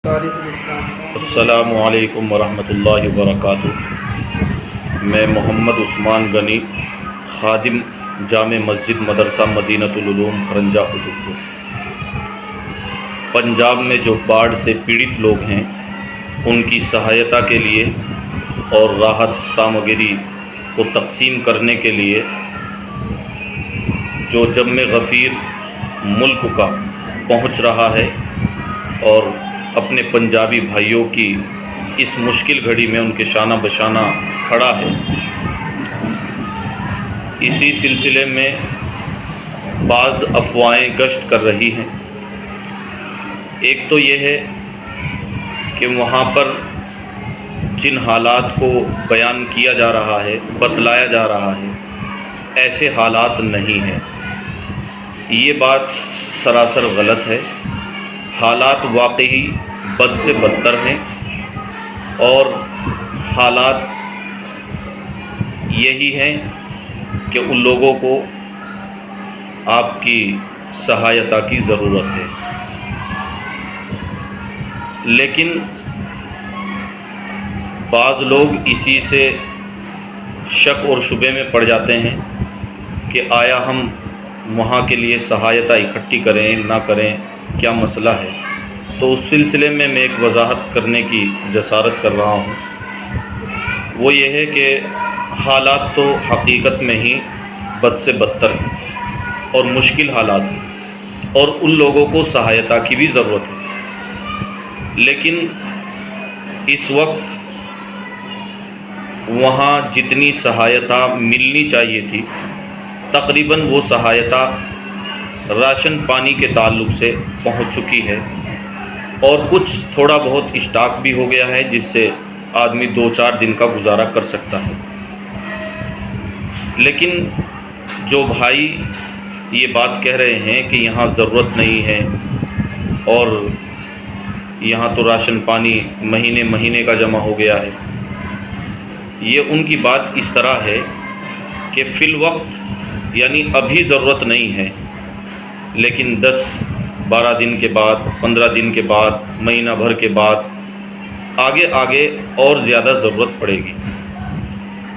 السلام علیکم ورحمۃ اللہ وبرکاتہ۔ میں محمد عثمان غنی، خادم جامع مسجد مدرسہ مدینۃ العلوم خرنجہ قطب پور۔ پنجاب میں جو باڑھ سے پیڑت لوگ ہیں ان کی سہایتا کے لیے اور راحت سامگری کو تقسیم کرنے کے لیے جو جم غفیر ملک کا پہنچ رہا ہے اور اپنے پنجابی بھائیوں کی اس مشکل گھڑی میں ان کے شانہ بشانہ کھڑا ہے، اسی سلسلے میں بعض افواہیں گشت کر رہی ہیں۔ ایک تو یہ ہے کہ وہاں پر جن حالات کو بیان کیا جا رہا ہے، بتلایا جا رہا ہے، ایسے حالات نہیں ہیں۔ یہ بات سراسر غلط ہے۔ حالات واقعی بد سے بدتر ہیں اور حالات یہی ہیں کہ ان لوگوں کو آپ کی سہایتا کی ضرورت ہے، لیکن بعض لوگ اسی سے شک اور شبے میں پڑ جاتے ہیں کہ آیا ہم وہاں کے لیے سہایتا اکٹھی کریں نہ کریں، کیا مسئلہ ہے۔ تو اس سلسلے میں ایک وضاحت کرنے کی جسارت کر رہا ہوں۔ وہ یہ ہے کہ حالات تو حقیقت میں ہی بد سے بدتر ہیں اور مشکل حالات ہیں اور ان لوگوں کو سہایتا کی بھی ضرورت ہے، لیکن اس وقت وہاں جتنی سہایتا ملنی چاہیے تھی تقریباً وہ سہایتا راشن پانی کے تعلق سے پہنچ چکی ہے اور کچھ تھوڑا بہت اسٹاک بھی ہو گیا ہے جس سے آدمی 2-4 دن کا گزارا کر سکتا ہے۔ لیکن جو بھائی یہ بات کہہ رہے ہیں کہ یہاں ضرورت نہیں ہے اور یہاں تو راشن پانی مہینے کا جمع ہو گیا ہے، یہ ان کی بات اس طرح ہے کہ فی الوقت یعنی ابھی ضرورت نہیں ہے، لیکن 10-12 دن کے بعد، 15 دن کے بعد، مہینہ بھر کے بعد آگے اور زیادہ ضرورت پڑے گی۔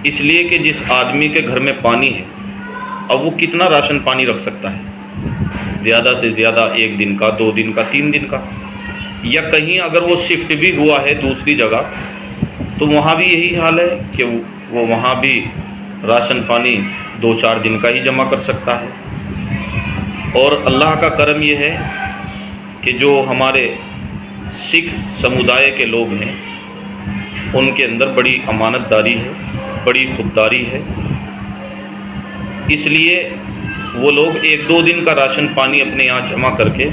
اس لیے کہ جس آدمی کے گھر میں پانی ہے اب وہ کتنا راشن پانی رکھ سکتا ہے؟ زیادہ سے زیادہ 1 دن کا، 2 دن کا، 3 دن کا، یا کہیں اگر وہ شفٹ بھی ہوا ہے دوسری جگہ تو وہاں بھی یہی حال ہے کہ وہ وہاں بھی راشن پانی 2-4 دن کا ہی جمع کر سکتا ہے۔ اور اللہ کا کرم یہ ہے کہ جو ہمارے سکھ سمودائے کے لوگ ہیں ان کے اندر بڑی امانت داری ہے، بڑی خودداری ہے، اس لیے وہ لوگ 1-2 دن کا راشن پانی اپنے یہاں جمع کر کے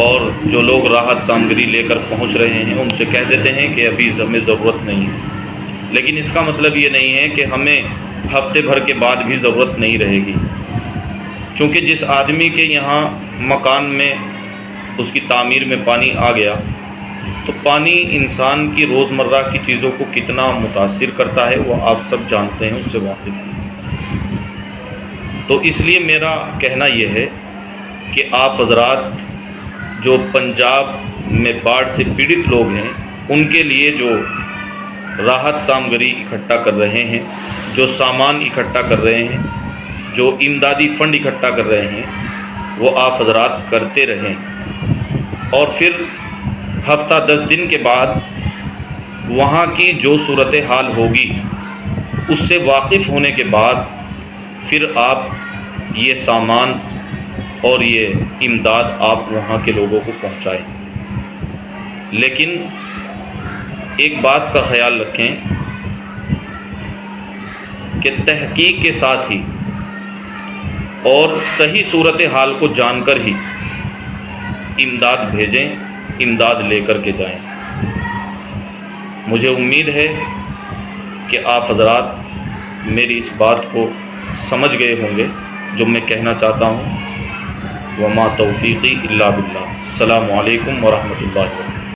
اور جو لوگ راحت سامگری لے کر پہنچ رہے ہیں ان سے کہہ دیتے ہیں کہ ابھی ہمیں ضرورت نہیں ہے، لیکن اس کا مطلب یہ نہیں ہے کہ ہمیں ہفتے بھر کے بعد بھی ضرورت نہیں رہے گی، چونکہ جس آدمی کے یہاں مکان میں اس کی تعمیر میں پانی آ گیا تو پانی انسان کی روزمرہ کی چیزوں کو کتنا متاثر کرتا ہے وہ آپ سب جانتے ہیں، اس سے واقف ہیں۔ تو اس لیے میرا کہنا یہ ہے کہ آپ حضرات جو پنجاب میں باڑھ سے پیڑت لوگ ہیں ان کے لیے جو راحت سامگری اکٹھا کر رہے ہیں، جو سامان اکٹھا کر رہے ہیں، جو امدادی فنڈ اکٹھا کر رہے ہیں، وہ آپ حضرات کرتے رہیں اور پھر ہفتہ 10 دن کے بعد وہاں کی جو صورتحال ہوگی اس سے واقف ہونے کے بعد پھر آپ یہ سامان اور یہ امداد آپ وہاں کے لوگوں کو پہنچائیں۔ لیکن ایک بات کا خیال رکھیں کہ تحقیق کے ساتھ ہی اور صحیح صورتحال کو جان کر ہی امداد بھیجیں، امداد لے کر کے جائیں۔ مجھے امید ہے کہ آپ حضرات میری اس بات کو سمجھ گئے ہوں گے جو میں کہنا چاہتا ہوں۔ وما توفیقی الا باللہ۔ السلام علیکم ورحمۃ اللہ وبرکاتہ۔